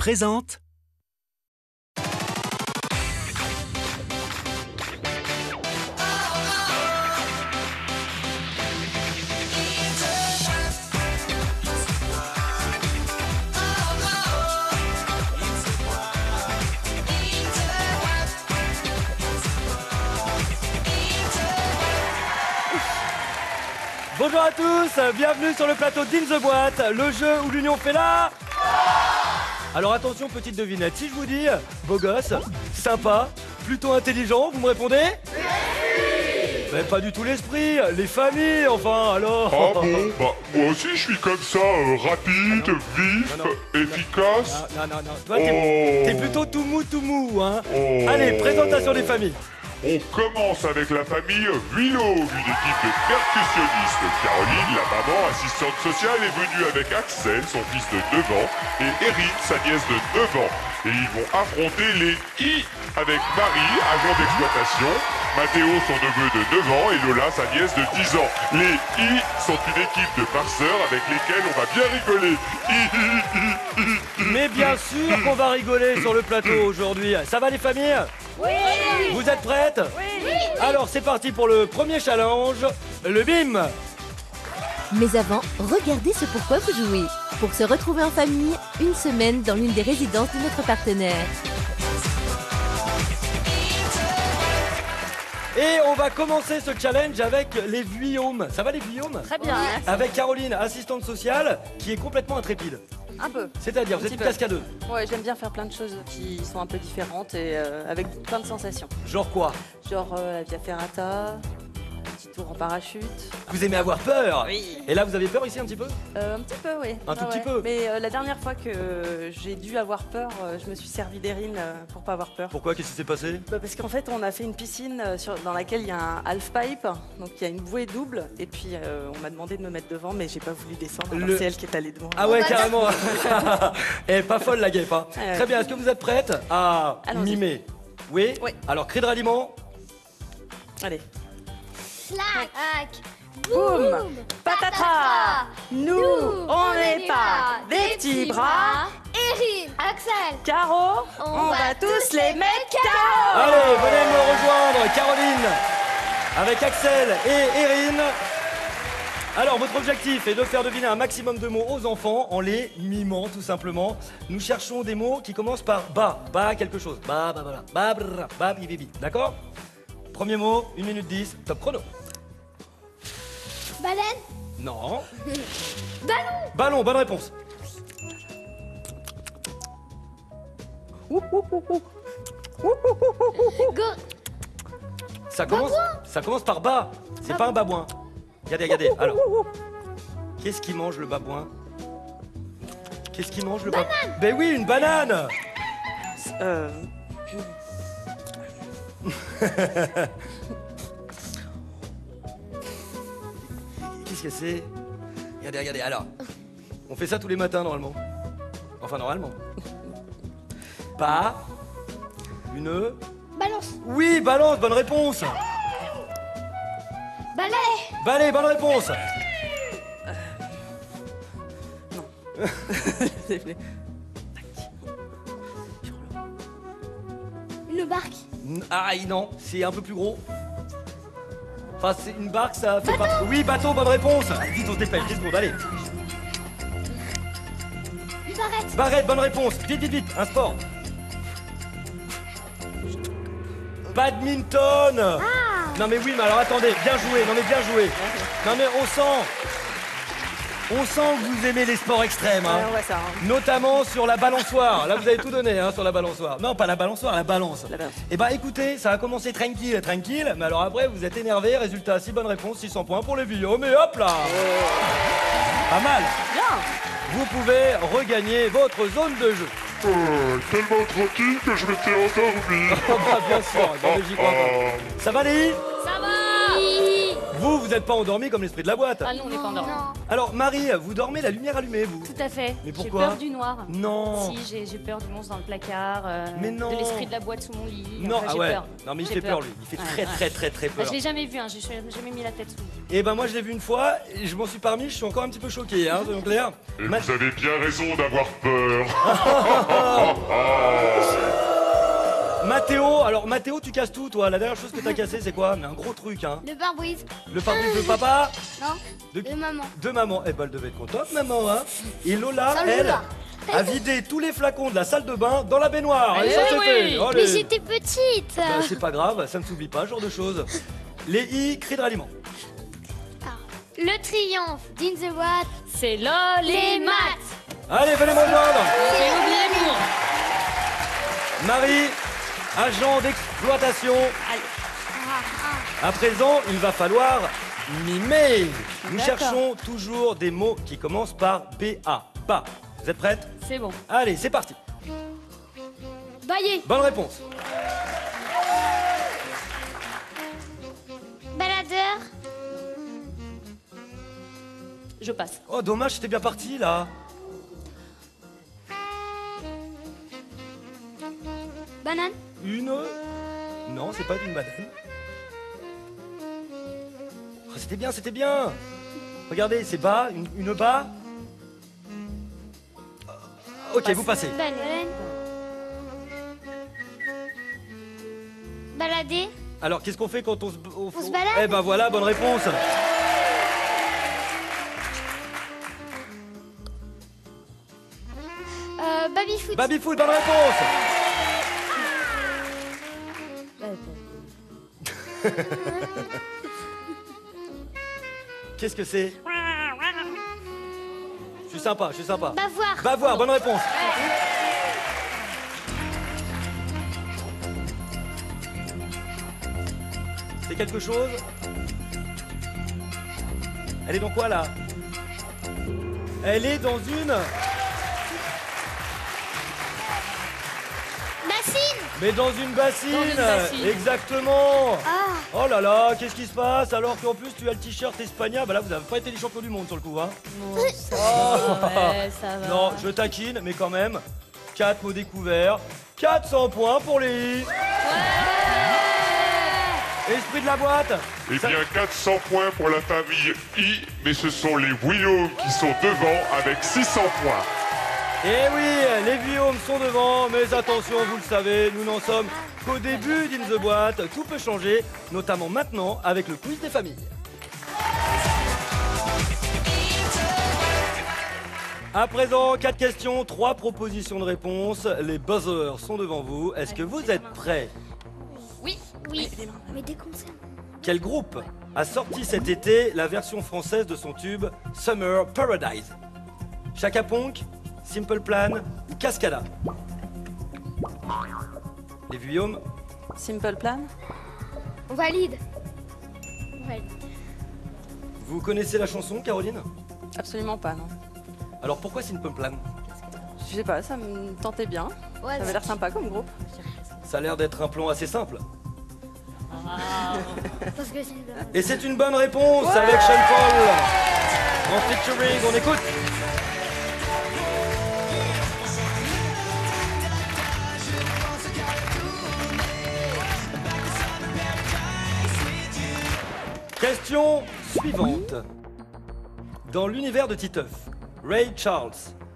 présente Bonjour à tous, bienvenue sur le plateau d'In the Boîte, le jeu où l'union fait la... Alors attention, petite devinette, si je vous dis beau gosse, sympa, plutôt intelligent, vous me répondez? Mais pas du tout l'esprit, les familles, enfin, alors... Ah bon, bah moi aussi je suis comme ça, rapide, vif, efficace. Non, toi t'es plutôt tout mou, hein. Allez, présentation des familles. On commence avec la famille Willow, une équipe de percussionnistes. Caroline, la maman assistante sociale, est venue avec Axel, son fils de 9 ans, et Erin, sa nièce de 9 ans. Et ils vont affronter les I avec Marie, agent d'exploitation, Mathéo, son neveu de 9 ans, et Lola, sa nièce de 10 ans. Les I sont une équipe de farceurs avec lesquels on va bien rigoler. Mais bien sûr qu'on va rigoler sur le plateau aujourd'hui. Ça va les familles? Oui. Vous êtes prêtes? Oui. Alors c'est parti pour le premier challenge, le BIM. Mais avant, regardez ce pourquoi vous jouez. Pour se retrouver en famille, une semaine dans l'une des résidences de notre partenaire. Et on va commencer ce challenge avec les Guillaume. Ça va les Guillaume? Très bien. Avec Caroline, assistante sociale, qui est complètement intrépide. Un peu. C'est-à-dire, vous êtes une peu. cascadeuse. Ouais, j'aime bien faire plein de choses qui sont un peu différentes et avec plein de sensations. Genre quoi? Genre la Via Ferrata, un petit tour en parachute. Vous aimez avoir peur? Oui. Et là, vous avez peur ici un petit peu? Un petit peu, oui. Un tout petit peu. Mais la dernière fois que j'ai dû avoir peur, je me suis servi d'Erin pour pas avoir peur. Pourquoi? Qu'est-ce qui s'est passé? Parce qu'en fait, on a fait une piscine dans laquelle il y a un half-pipe, donc il y a une bouée double. Et puis, on m'a demandé de me mettre devant, mais j'ai pas voulu descendre. Alors c'est elle qui est allée devant. Ah ouais, carrément. Elle est pas folle la guêpe, hein. Ouais. Très bien, est-ce que vous êtes prête à Allons-y. mimer? Oui. Oui. Alors, cri de ralliement. Allez. Clac, Boum, patatras. Nous, on n'est pas des petits bras. Erin, Axel, Caro, on va tous les mettre KO. Allez, venez me rejoindre, Caroline, avec Axel et Erin. Alors, votre objectif est de faire deviner un maximum de mots aux enfants en les mimant, tout simplement. Nous cherchons des mots qui commencent par ba, ba quelque chose. Ba, ba, ba, ba, ba, ba, bi, bi, bi. D'accord? Premier mot, 1 minute 10, top chrono. baleine, Non. ballon, Ballon, bonne réponse. go, Ça commence par ba. C'est pas un babouin. Regardez. Alors, qu'est-ce qui mange le babouin? Qu'est-ce qui mange le babouin? Ben oui, une banane. Qu'est-ce que c'est? Regardez. Alors, on fait ça tous les matins normalement. Enfin, normalement. Pas. Une. balance, Oui, balance, bonne réponse. balai, Balai, bonne réponse. une barque, Ah non, c'est un peu plus gros. Enfin, c'est une barque, ça fait pas... Oui, bateau, bonne réponse. Allez, vite, on se dépêche, 10 secondes, allez. une barrette, Barrette, bonne réponse. Vite, un sport. Badminton. Non mais oui, mais alors attendez, bien joué, bien joué. Non mais on sent que vous aimez les sports extrêmes, hein. Ouais, ça. Notamment sur la balançoire. Là, vous avez tout donné, hein, sur la balançoire. Non, pas la balançoire, la balance. La balance. Eh ben, écoutez, ça a commencé tranquille, mais alors après, vous êtes énervé. Résultat, 6 bonnes réponses, 600 points pour les Guillaume. Mais hop là. Pas mal. Bien. Vous pouvez regagner votre zone de jeu. Tellement tranquille que je m'étais endormi. Oh, bah, bien sûr, non, mais j'y crois pas. Ça va, les? ça va, Vous n'êtes pas endormi comme l'esprit de la boîte. Ah non, on n'est pas endormi. Non. Alors Marie, vous dormez la lumière allumée, vous? Tout à fait. Mais J'ai pourquoi? peur du noir. Non. Si, j'ai peur du monstre dans le placard, Mais non. de l'esprit de la boîte sous mon lit. Non, Enfin, ah j'ai ouais. peur. Non mais il J'ai fait peur lui. Il fait Ouais, très Bah, peur. je l'ai jamais vu, hein. J'ai jamais mis la tête sous le lit. Et ben moi je l'ai vu une fois, et je m'en suis parmi, je suis encore un petit peu choqué, hein, soyons clairs. Et vous avez bien raison d'avoir peur. Mathéo, alors Mathéo tu casses tout toi, la dernière chose que t'as cassé c'est quoi? Mais un gros truc hein. Le pare-brise. Le pare-brise de papa? Non. De De maman. De maman, eh ben elle devait être contente maman hein. Et Lola, Sans elle, Lola. a vidé tous les flacons de la salle de bain dans la baignoire. Et ça c'est oui. fait. Mais Allez. j'étais petite. Bah, c'est pas grave, ça ne s'oublie pas, ce genre de choses. Les I, cris de ralliement. Le triomphe d'In the Watt. C'est LOL Les maths. Allez, venez me rejoindre. J'ai oublié pour. Marie, agent d'exploitation. À présent, il va falloir mimer. Nous D'accord. cherchons toujours des mots qui commencent par B-A. Ba. Vous êtes prêtes? C'est bon. Allez, c'est parti. Bailler. Bonne réponse. Baladeur. Je passe. Oh, dommage, c'était bien parti là. Banane. Une. Non, c'est pas une banane. Oh, c'était bien, c'était bien. Regardez, c'est bas, une bas. Ok, vous passez. Banane. Balader. Alors, qu'est-ce qu'on fait quand on On se balade. Eh ben voilà, bonne réponse. Baby-foot. Baby-foot, bonne réponse. Qu'est-ce que c'est? Je suis sympa, je suis sympa. Bavoir. Bavoir, bonne réponse. C'est quelque chose? Elle est dans quoi là? Elle est dans une... Bassine. Mais dans une bassine, Dans une bassine. Exactement. Ah. Oh là là, qu'est-ce qui se passe? Alors qu'en plus tu as le t-shirt espagnol, bah là vous n'avez pas été les champions du monde sur le coup hein. Ouais, ça va. Non, je taquine, mais quand même, 4 mots découverts, 400 points pour les I. Esprit de la boîte. Eh Ça- bien, 400 points pour la famille I, mais ce sont les Willows qui sont devant avec 600 points. Eh oui, les Guillaume sont devant, mais attention, vous le savez, nous n'en sommes qu'au début d'In the Boîte. Tout peut changer, notamment maintenant avec le quiz des familles. À présent, 4 questions, 3 propositions de réponse. Les buzzers sont devant vous. Est-ce que vous êtes prêts? Oui. Oui. Mais déconcentre. Quel groupe a sorti cet été la version française de son tube Summer Paradise? Chaka Ponk, Simple Plan ou Cascada? Les Guillaume? Simple Plan. On valide. On valide. Vous connaissez la chanson, Caroline? Absolument pas, non. Alors pourquoi Simple Plan? Je sais pas, ça me tentait bien. Ouais, Ça avait l'air sympa comme groupe. Ça a l'air d'être un plan assez simple. Parce que c'est Et c'est une bonne réponse avec Sean Paul en featuring, on écoute. Question suivante. Dans l'univers de Titeuf, Ray Charles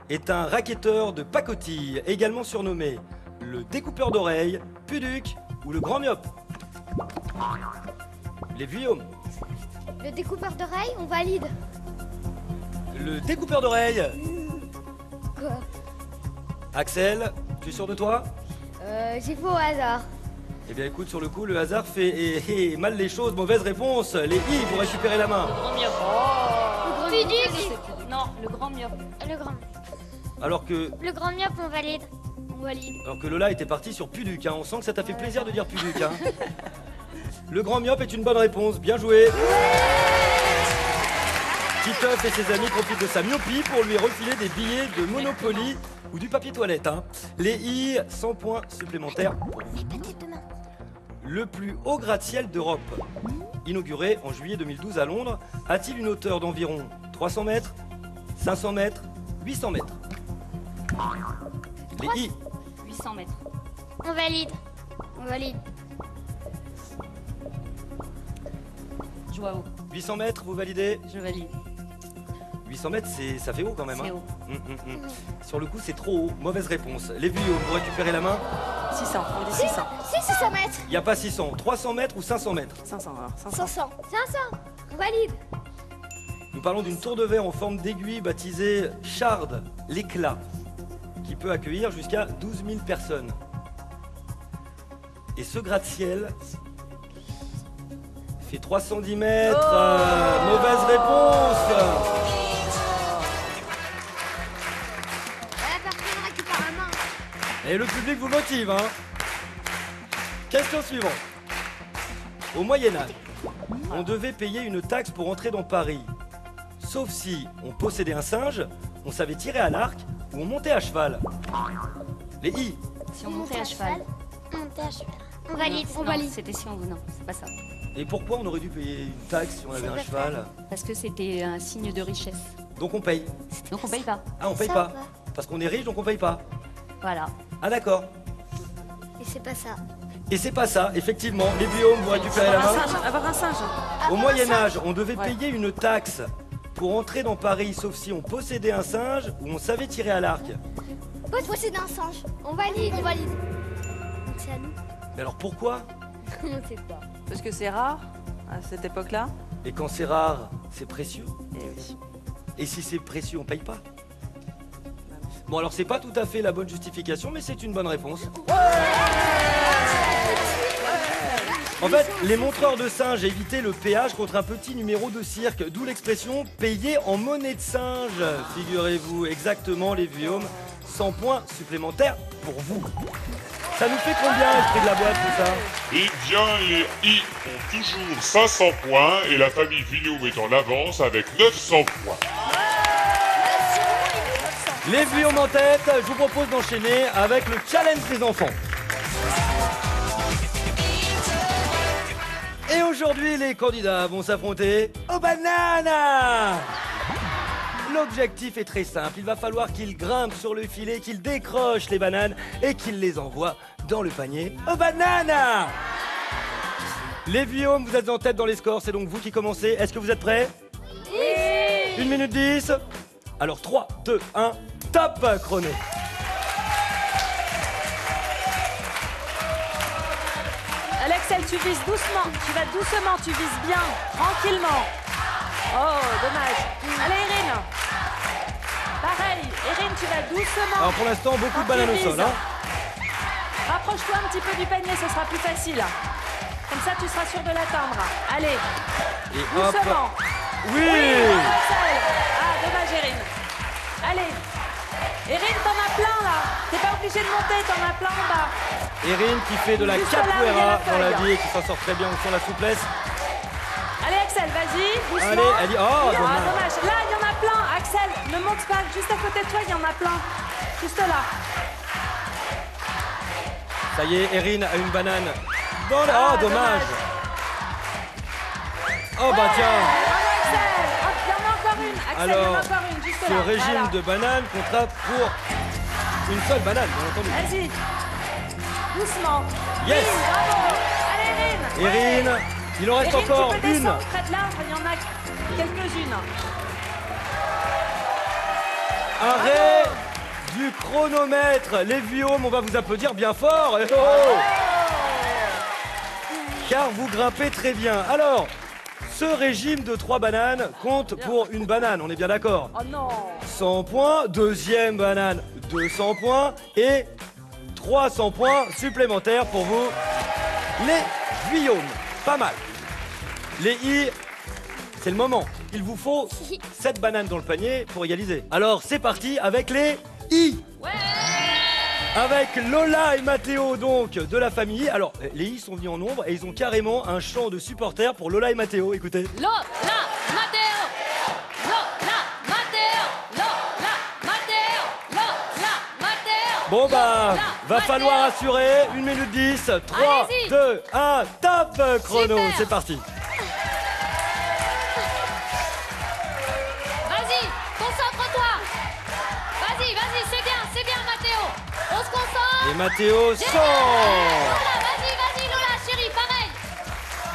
est un racketteur de pacotille, également surnommé le découpeur d'oreilles, Puduc ou le grand myope. Les Guillaume. le découpeur d'oreilles, on valide. Le découpeur d'oreilles. Quoi? Axel, tu es sûr de toi? J'ai fait au hasard. Eh bien écoute, sur le coup, le hasard fait mal les choses. Mauvaise réponse. Les I, vous récupérez la main. Le grand myope. Le grand Puduc. Non, le grand myope. Alors que Le grand myope, on valide. On valide. Lola était partie sur Puduc. Hein. On sent que ça t'a fait plaisir de dire Puduc. Hein. Le grand myope est une bonne réponse. Bien joué. Titeuf et ses amis profitent de sa myopie pour lui refiler des billets de Monopoly ou du papier toilette. Hein. Les I, 100 points supplémentaires pour vous. le plus haut gratte-ciel d'Europe, inauguré en juillet 2012 à Londres, a-t-il une hauteur d'environ 300 mètres, 500 mètres, 800 mètres? Les I. 800 mètres. On valide. On valide. Joao, 800 mètres, vous validez? je valide. 800 mètres, ça fait haut quand même. C'est hein. haut. Sur le coup, c'est trop haut. Mauvaise réponse. Les vieux, vous récupérez la main. 600, on dit 600. C'est 600 mètres. Il n'y a pas 600. 300 mètres ou 500 mètres? 500 alors, 500. 500. 500. On valide. Nous parlons d'une tour de verre en forme d'aiguille baptisée Shard, l'éclat, qui peut accueillir jusqu'à 12 000 personnes. Et ce gratte-ciel fait 310 mètres. Mauvaise réponse. Personne récupère la main. Et le public vous motive, hein. Question suivante. Au Moyen-Âge, on devait payer une taxe pour entrer dans Paris. Sauf si on possédait un singe, on savait tirer à l'arc ou on montait à cheval. Les I. Si on montait à cheval. On montait à cheval. On valide. Non, On valide. C'était si on... Non, c'est pas ça. Et pourquoi on aurait dû payer une taxe si on avait un cheval? Parce que c'était un signe de richesse. Donc on paye. Donc on paye pas. Ah, on paye Ça pas. ou pas? Parce qu'on est riche, donc on paye pas. Voilà. Ah d'accord. Et c'est pas ça. Et c'est pas ça, effectivement. Les biomes, vous récupérez la main. Avoir un singe. Au Moyen-Âge, on devait Ouais. payer une taxe pour entrer dans Paris, sauf si on possédait un singe ou on savait tirer à l'arc. Moi, je possède un singe. On valide. On valide. Donc c'est à nous. Mais alors pourquoi? On sait pas. Parce que c'est rare à cette époque-là. Et quand c'est rare, c'est précieux. Et oui. Et si c'est précieux, on paye pas. Bon alors c'est pas tout à fait la bonne justification, mais c'est une bonne réponse. En fait, les montreurs de singes évitaient le péage contre un petit numéro de cirque, d'où l'expression « payer en monnaie de singe ». Figurez-vous, exactement les Guillaume, 100 points supplémentaires pour vous. Ça nous fait combien, l'esprit de la boîte, tout ça? Eh bien, les I ont toujours 500 points et la famille Guillaume est en avance avec 900 points. Les Guillaume en tête, je vous propose d'enchaîner avec le challenge des enfants. Et aujourd'hui, les candidats vont s'affronter aux bananes. L'objectif est très simple, il va falloir qu'ils grimpent sur le filet, qu'ils décrochent les bananes et qu'ils les envoient dans le panier aux bananes. Les Guillaume, vous êtes en tête dans les scores, c'est donc vous qui commencez. Est-ce que vous êtes prêts? Oui. 1 minute 10. Alors 3, 2, 1, top chrono. Alexel, tu vises doucement. Tu vas doucement, tu vises bien. Tranquillement. Oh, dommage. Allez, Erin. Pareil. Erin, tu vas doucement. Alors pour l'instant, beaucoup de Quand tu bananes au vises. sol. Hein. Rapproche-toi un petit peu du panier, ce sera plus facile. Comme ça, tu seras sûr de l'atteindre. Allez, Et hop. doucement. Oui. Alexel. Ah, dommage, Erin. Allez. Erin, t'en as plein là. T'es pas obligé de monter, t'en as plein en bas. Erin qui fait de la Juste là où il y a capoeira la dans la feuille. vie et qui s'en sort très bien sur la souplesse. Allez, Axel, vas-y, doucement. Allez, elle dit, oh, Ah, dommage. dommage. Là, il y en a plein. Axel, ne monte pas. Juste à côté de toi, il y en a plein. Juste là. Ça y est, Erin a une banane. Dans le... Ah, Oh, dommage. Oh, bah tiens. Bravo, Axel. Hop, il y en a encore une. Axel, il y en Alors, a encore une, juste ce là. régime Voilà. de bananes comptera pour une seule banane, bien entendu. Vas-y. Doucement. Yes. Oui, bravo. Allez, Erin. Erin, il en reste Erin, encore tu peux une. descendre près de l'arbre, il y en a quelques-unes. Arrêt du chronomètre. Les Guillaume, on va vous applaudir bien fort. Eh oh. Car vous grimpez très bien. Alors, ce régime de 3 bananes compte pour une banane, on est bien d'accord? Oh non. 100 points, deuxième banane, 200 points et 300 points supplémentaires pour vous. Les Guillaume, pas mal. Les I, c'est le moment. Il vous faut 7 bananes dans le panier pour égaliser. Alors c'est parti avec les I. Avec Lola et Mathéo, donc, de la famille. Alors, les I sont venus en nombre et ils ont carrément un chant de supporters pour Lola et Mathéo. Écoutez. Lola, Matteo. Lola, Matteo. Lola, Matteo. Lola, Matteo. Bon bah, va Mathéo. falloir assurer. 1 minute 10. 3, Allez-y. 2, 1, top chrono. Super. C'est parti. Vas-y, concentre-toi. Vas-y, c'est bien, Mathéo. On se concentre. Et Mathéo sort. Lola, vas-y, Lola, chérie, pareil.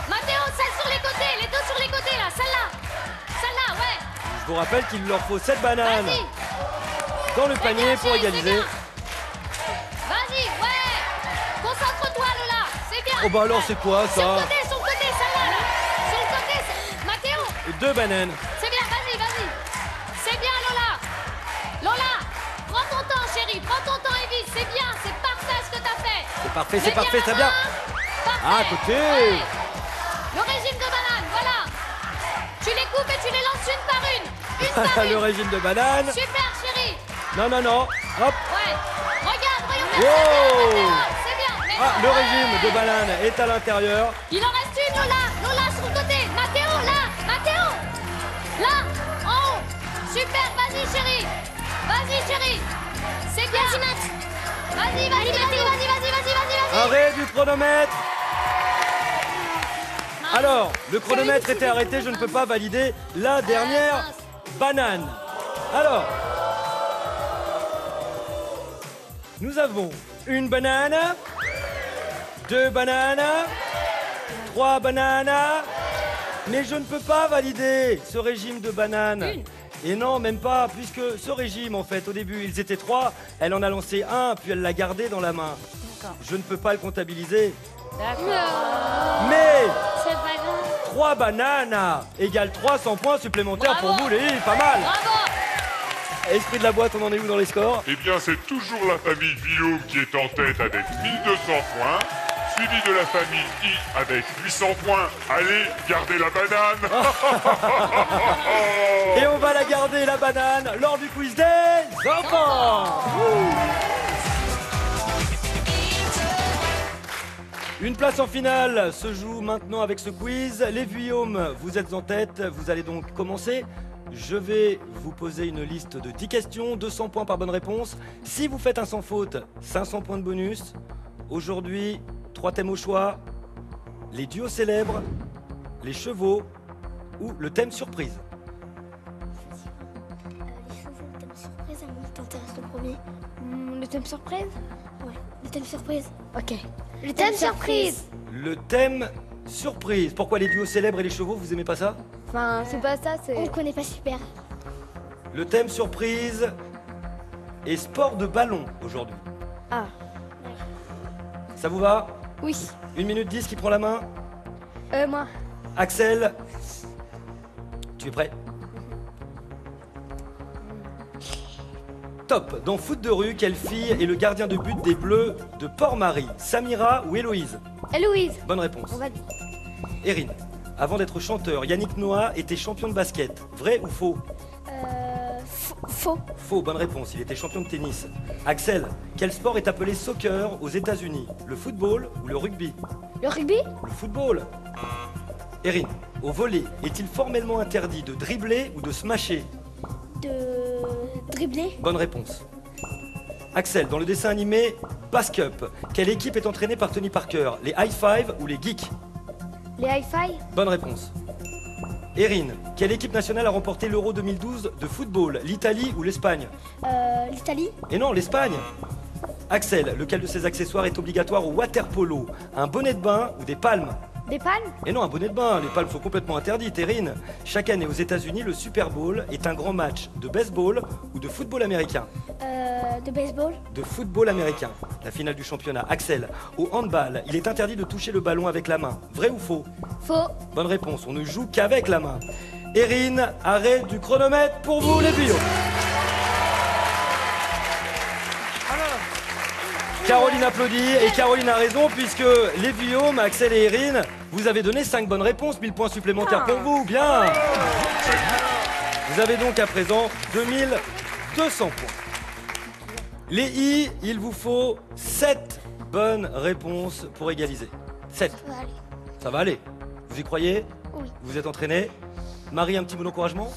Mathéo, celle sur les côtés, les deux sur les côtés, là, celle-là, ouais. Je vous rappelle qu'il leur faut 7 bananes Vas-y, dans le c'est panier bien, pour chérie, c'est égaliser. bien. Vas-y, ouais. Concentre-toi, Lola, c'est bien. Oh bah alors c'est quoi Sur le ça? côté, celle-là, là. Sur le côté, Mathéo, Et 2 bananes. c'est bien, vas-y. C'est bien, Lola. Lola, prends ton temps, chérie, prends ton temps, Evie, c'est bien, c'est parfait ce que t'as fait. C'est parfait, Mets c'est parfait, la très bien. main. Parfait. Ah, à côté. Ouais. Le régime de banane, voilà. Tu les coupes et tu les lances une par une. Une par Le une. régime de bananes. Super, chérie. Non. Hop. Ouais. Regarde, Wow. c'est bien. Mais Ah, non, le ouais. régime de banane est à l'intérieur. Il en reste une, Lola. Lola, sur le côté. Mathéo, là. Mathéo. Là, en haut. Super, vas-y, chérie. C'est bien. Vas-y, vas-y. Arrêt du chronomètre. Alors, le chronomètre était arrêté, je ne peux pas valider la dernière banane. Alors, nous avons une banane, 2 bananes, 3 bananes, mais je ne peux pas valider ce régime de bananes. Et non, même pas, puisque ce régime, en fait, au début, ils étaient 3, elle en a lancé un, puis elle l'a gardé dans la main. D'accord. Je ne peux pas le comptabiliser. D'accord. Mais C'est pas grave. 3 bananes égale 300 points supplémentaires Bravo. pour vous, les filles, pas mal. Bravo. Esprit de la boîte, on en est où dans les scores? Eh bien, c'est toujours la famille Guillaume qui est en tête avec 1200 points, suivi de la famille I avec 800 points. Allez, gardez la banane. Et on va la garder, la banane, lors du quiz des enfants. Une place en finale se joue maintenant avec ce quiz. Les Guillaume, vous êtes en tête, vous allez donc commencer. Je vais vous poser une liste de 10 questions, 200 points par bonne réponse. Si vous faites un sans faute, 500 points de bonus. Aujourd'hui, 3 thèmes au choix. Les duos célèbres, les chevaux ou le thème surprise. Les chevaux, le thème surprise, à moi, t'intéresse le premier. Le thème surprise? Ouais, le thème surprise. Ok. Le thème surprise. Le thème surprise. Pourquoi les duos célèbres et les chevaux, vous aimez pas ça? Enfin, c'est pas ça, c'est... On le connaît pas super. Le thème surprise est sport de ballon aujourd'hui. Ah. Ça vous va? Oui. 1 minute 10, qui prend la main? Moi. Axel, tu es prêt? Top. Dans foot de rue, quelle fille est le gardien de but des Bleus de Port-Marie? Samira ou Héloïse? Héloïse. Bonne réponse. On va... Erin, avant d'être chanteur, Yannick Noah était champion de basket. Vrai ou faux? Faux. Faux, bonne réponse. Il était champion de tennis. Axel, quel sport est appelé soccer aux États-Unis? Le football ou le rugby? Le rugby? Le football. Erin, au volley, est-il formellement interdit de dribbler ou de smasher? De dribbler. Bonne réponse. Axel, dans le dessin animé Bask Up, quelle équipe est entraînée par Tony Parker? Les High Five ou les Geeks? Les hi-fi? Bonne réponse. Erin, quelle équipe nationale a remporté l'Euro 2012 de football? L'Italie ou l'Espagne? L'Italie. Et non, l'Espagne. Axel, lequel de ces accessoires est obligatoire au water polo? Un bonnet de bain ou des palmes? Des palmes. Et non, un bonnet de bain, les palmes sont complètement interdites, Erin. Chaque année aux États-Unis, le Super Bowl est un grand match de baseball ou de football américain? De baseball. De football américain. La finale du championnat. Axel, au handball, il est interdit de toucher le ballon avec la main. Vrai ou faux? Faux. Bonne réponse, on ne joue qu'avec la main. Erin, arrêt du chronomètre pour vous les filles. Caroline applaudit et Caroline a raison puisque les Guillaume, Axel et Erin, vous avez donné 5 bonnes réponses, 1000 points supplémentaires pour vous, bien. Vous avez donc à présent 2200 points. Les I, il vous faut 7 bonnes réponses pour égaliser. 7. Ça va aller. Ça va aller. Vous y croyez? Oui. Vous êtes entraîné? Marie, un petit mot d'encouragement?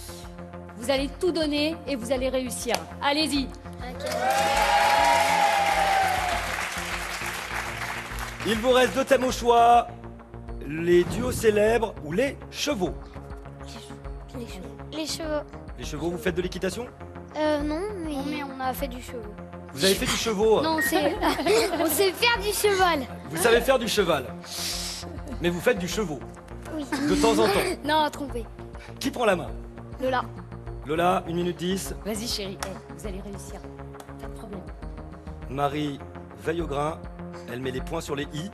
Vous allez tout donner et vous allez réussir. Allez-y. Il vous reste 2 thèmes au choix. Les duos célèbres ou les chevaux. Les chevaux. Les chevaux. Les chevaux, vous faites de l'équitation? Non, mais on a fait du cheval. Vous avez fait du chevaux? Non, on sait faire du cheval. Vous savez faire du cheval. Mais vous faites du chevaux. Oui. De temps en temps. Non, trompé. Qui prend la main? Lola. Lola, 1 minute 10. Vas-y chérie, vous allez réussir. Pas de problème. Marie veille au grain. Elle met les points sur les i.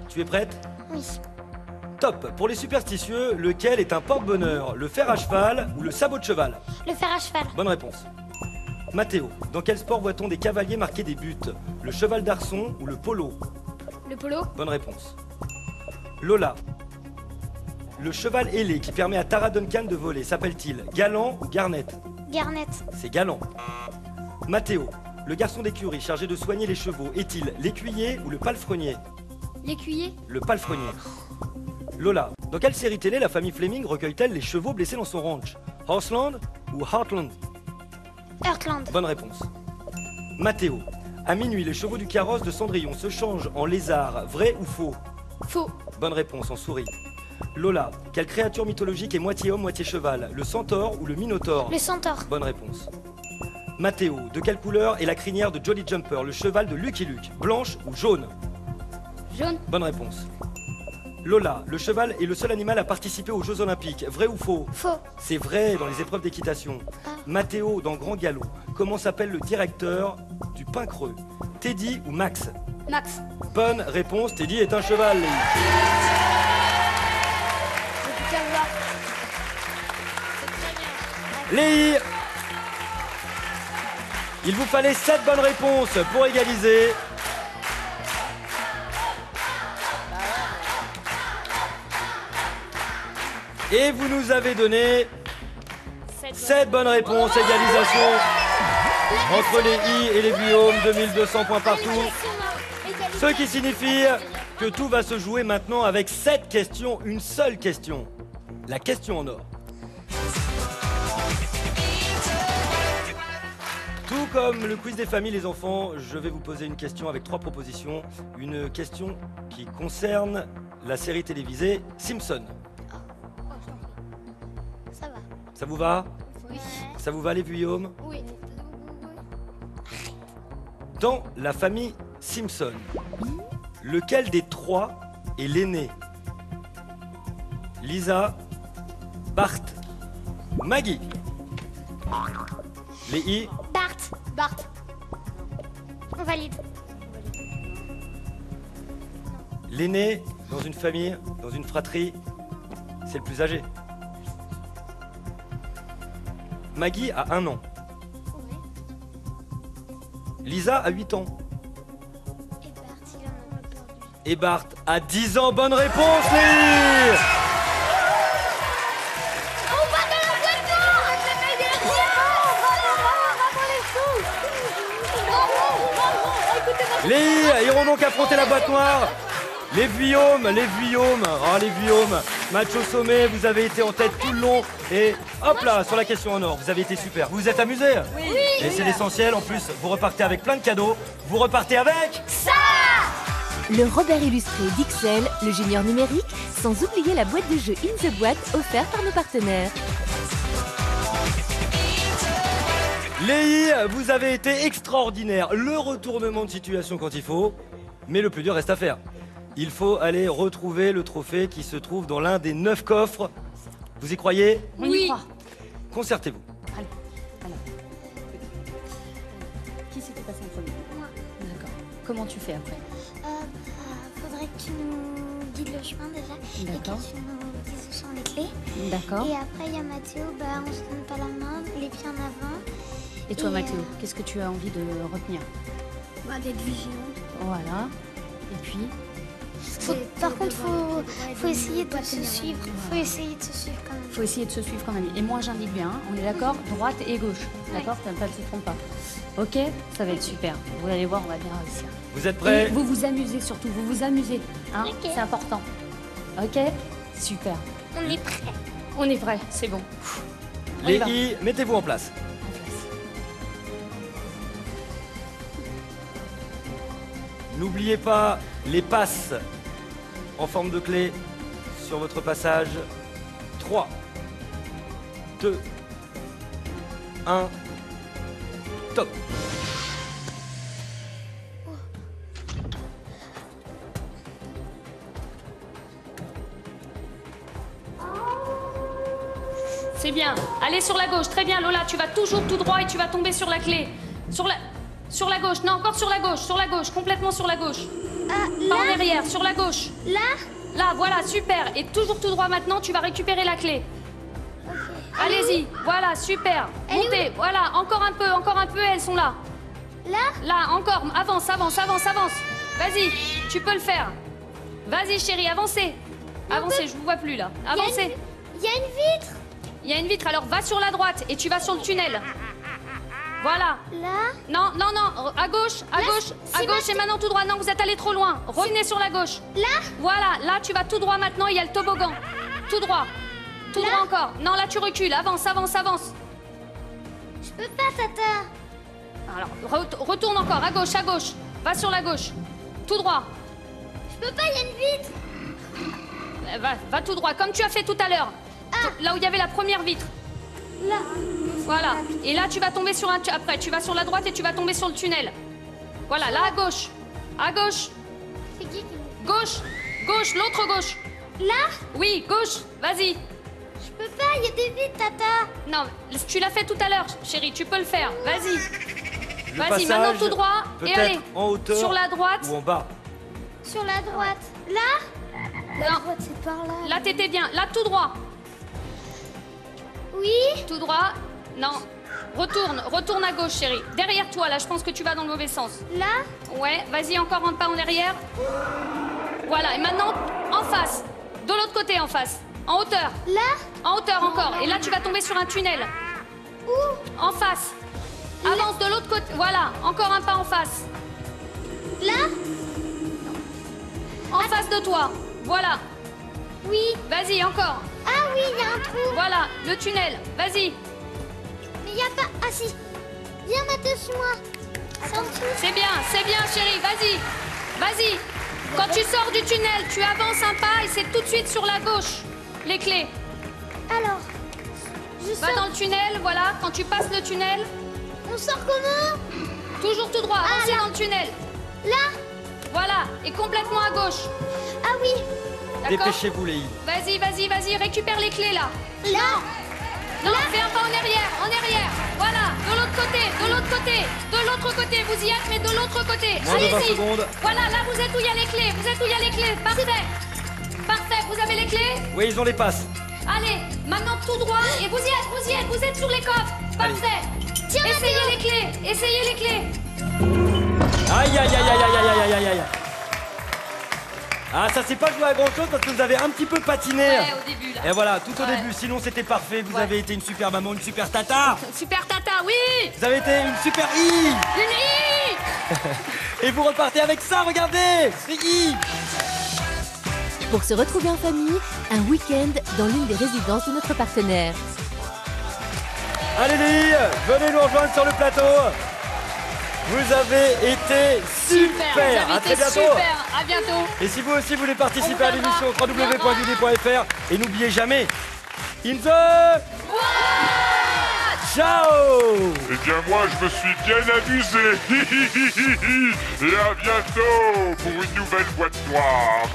Tu es prête? Oui. Top. Pour les superstitieux, lequel est un porte-bonheur? Le fer à cheval ou le sabot de cheval? Le fer à cheval. Bonne réponse. Mathéo, dans quel sport voit-on des cavaliers marquer des buts? Le cheval d'arçon ou le polo? Le polo. Bonne réponse. Lola, le cheval ailé qui permet à Tara Duncan de voler s'appelle-t-il Galant ou Garnett? Garnett. C'est Galant. Mathéo, le garçon d'écurie chargé de soigner les chevaux est-il l'écuyer ou le palefrenier? L'écuyer. Le palefrenier. Lola, dans quelle série télé la famille Fleming recueille-t-elle les chevaux blessés dans son ranch? Horseland ou Heartland? Heartland. Bonne réponse. Mathéo, à minuit, les chevaux du carrosse de Cendrillon se changent en lézard, vrai ou faux? Faux. Bonne réponse, en souris. Lola, quelle créature mythologique est moitié homme, moitié cheval? Le centaure ou le minotaure? Le centaure. Bonne réponse. Mathéo, de quelle couleur est la crinière de Jolly Jumper, le cheval de Lucky Luke? Blanche ou jaune? Jaune. Bonne réponse. Lola, le cheval est le seul animal à participer aux Jeux Olympiques, vrai ou faux? Faux. C'est vrai dans les épreuves d'équitation. Mathéo, dans Grand Galop, comment s'appelle le directeur du Pain Creux? Teddy ou Max? Max. Bonne réponse, Teddy est un cheval. Léi, il vous fallait 7 bonnes réponses pour égaliser. Et vous nous avez donné 7 bonnes réponses, égalisation entre les I et les Guillaume, 2200 points partout. Ce qui signifie que tout va se jouer maintenant avec 7 questions, une seule question. La question en or. Tout comme le quiz des familles, les enfants, je vais vous poser une question avec 3 propositions. Une question qui concerne la série télévisée Simpson. Ça va. Ça vous va? Oui. Ça vous va les Guillaume? Oui. Dans la famille Simpson, lequel des 3 est l'aîné? Lisa, Bart, Maggie? Les I? Bart. Bart. On valide. L'aîné, dans une famille, dans une fratrie, c'est le plus âgé. Maggie a 1 an. Lisa a 8 ans. Et Bart, il en a pas perdu. Et Bart a 10 ans. Bonne réponse, les Les iront donc affronter la boîte noire. Les Guillaume, oh les Guillaume, match au sommet, vous avez été en tête tout le long. Et hop là, sur la question en or, vous avez été super. Vous vous êtes amusés? Oui. Et c'est l'essentiel, en plus, vous repartez avec plein de cadeaux. Vous repartez avec Le Robert illustré d'Ixelles, le junior numérique, sans oublier la boîte de jeu In the Boîte offerte par nos partenaires. Léi, vous avez été extraordinaire. Le retournement de situation quand il faut. Mais le plus dur reste à faire. Il faut aller retrouver le trophée qui se trouve dans l'un des 9 coffres. Vous y croyez? On y croit. Concertez-vous. Allez, alors. Qui s'était passé en premier? Moi. D'accord. Comment tu fais après? Faudrait que tu nous guides le chemin déjà. D'accord. Et que tu nous dises où sont les clés. D'accord. Et après, il y a Mathéo, on se donne pas la main, les pieds en avant. Et toi, et, Mathéo, qu'est-ce que tu as envie de retenir? D'être vigilant. Voilà. Et puis? Par contre, faut essayer de se suivre. Faut essayer de se suivre quand même. Faut essayer de se suivre quand même. Et moi, j'indique bien, hein, on est d'accord? Droite et gauche. D'accord? Ça ne se trompe pas. Ok? Ça va être super. Vous allez voir, on va bien réussir. Vous êtes prêts? Et vous vous amusez surtout, vous vous amusez. Hein? Ok. C'est important. Ok? Super. On est prêts. On est prêts, c'est bon. On y va. Léi, mettez-vous en place. N'oubliez pas les passes en forme de clé sur votre passage. 3, 2, 1, top. C'est bien. Allez sur la gauche. Très bien, Lola. Tu vas toujours tout droit et tu vas tomber sur la clé. Sur la gauche. Non, encore sur la gauche. Sur la gauche. Complètement sur la gauche. Pas en arrière. Sur la gauche. Là? Là, voilà, super. Et toujours tout droit maintenant, tu vas récupérer la clé. Allez-y. Voilà, super. Elle est Montez. Voilà, encore un peu, elles sont là. Là? Là, encore. Avance, avance, avance, avance. Vas-y, tu peux le faire. Vas-y, chérie, avancez. Avancez, je vous vois plus là. Avancez. Il y a une vitre. Il y a une vitre, alors va sur la droite et tu vas sur le tunnel. Voilà. Là? Non, non, non, à gauche, à Là, gauche, c'est à gauche et maintenant tout droit. Non, vous êtes allé trop loin. Revenez sur la gauche. Là? Voilà, là tu vas tout droit maintenant, il y a le toboggan. Tout droit. Tout droit encore. Non, là tu recules. Avance, avance, avance. Je peux pas, Tata. Alors, retourne encore, à gauche, à gauche. Va sur la gauche. Tout droit. Je peux pas, il y a une vitre. Va tout droit, comme tu as fait tout à l'heure. Là où il y avait la première vitre. Là. Voilà. Et là, tu vas tomber sur un... Après, tu vas sur la droite et tu vas tomber sur le tunnel. Voilà, là, à gauche. À gauche. C'est qui? Gauche. Gauche, l'autre gauche. Là? Oui, gauche. Vas-y. Je peux pas, il y a des vitres, Tata. Non, tu l'as fait tout à l'heure, chérie. Tu peux le faire. Vas-y. Le Vas-y, passage, maintenant tout droit. Et peut-être allez. en hauteur Sur la droite. ou en bas. Sur la droite. Là? La Non. droite, c'est par là. Là, t'étais bien. Là, tout droit. Oui? Tout droit. Non. Retourne à gauche, chérie. Derrière toi, là, je pense que tu vas dans le mauvais sens. Là? Ouais, vas-y, encore un pas en arrière. Voilà, et maintenant, en face. De l'autre côté, en face. En hauteur. Là? En hauteur encore. Et là, tu vas tomber sur un tunnel. Où? En face. Avance de l'autre côté. Voilà, encore un pas en face. Là? En face de toi. Voilà. Oui. Vas-y, encore. Ah oui, il y a un trou. Voilà, le tunnel. Vas-y. Mais il y a pas... Ah si. Viens, Mathieu, suis-moi. C'est en dessous. C'est bien, chérie. Vas-y. Vas-y. Quand tu sors du tunnel, tu avances un pas et c'est tout de suite sur la gauche. Les clés. Alors, je Va sors. dans le tunnel, voilà. Quand tu passes le tunnel, On sort comment? toujours tout droit. Avancez là. dans le tunnel. Là? Voilà. Et complètement à gauche. Ah oui. D'accord? Dépêchez-vous, les filles. Vas-y. Récupère les clés, là. Là? Non, fais un pas en arrière. Voilà, de l'autre côté. Vous y êtes, mais de l'autre côté. Moins de 20 Allez-y. secondes. Voilà, là, vous êtes où il y a les clés. Parfait. Vous avez les clés? Oui, ils ont les passes. Allez, maintenant tout droit. Et vous êtes sur les coffres. Parfait. Tiens, Essayez les clés. Aïe, aïe, aïe, aïe, aïe, aïe, aïe, aïe. Ah, ça s'est pas joué à grand chose parce que vous avez un petit peu patiné. Ouais, au début, là. Et voilà, tout au Ouais. début. Sinon, c'était parfait. Vous Ouais. avez été une super maman, une super tata. Super tata, oui. Vous avez été une super I. Une I. Et vous repartez avec ça, regardez. C'est I. Pour se retrouver en famille, un week-end dans l'une des résidences de notre partenaire. Allez, les filles, venez nous rejoindre sur le plateau. Vous avez été super. Vous avez À très été bientôt. super. À bientôt. Et si vous aussi voulez participer On à vous l'émission viendra. www.dudy.fr et n'oubliez jamais, in the... Ciao. Eh bien moi je me suis bien amusé. Et à bientôt pour une nouvelle boîte noire.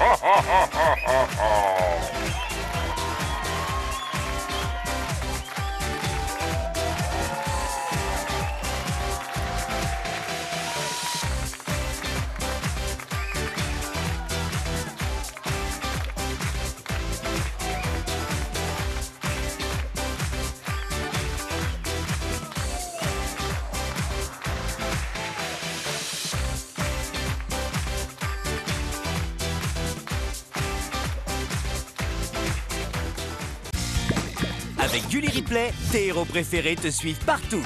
Avec Gulli Replay, tes héros préférés te suivent partout.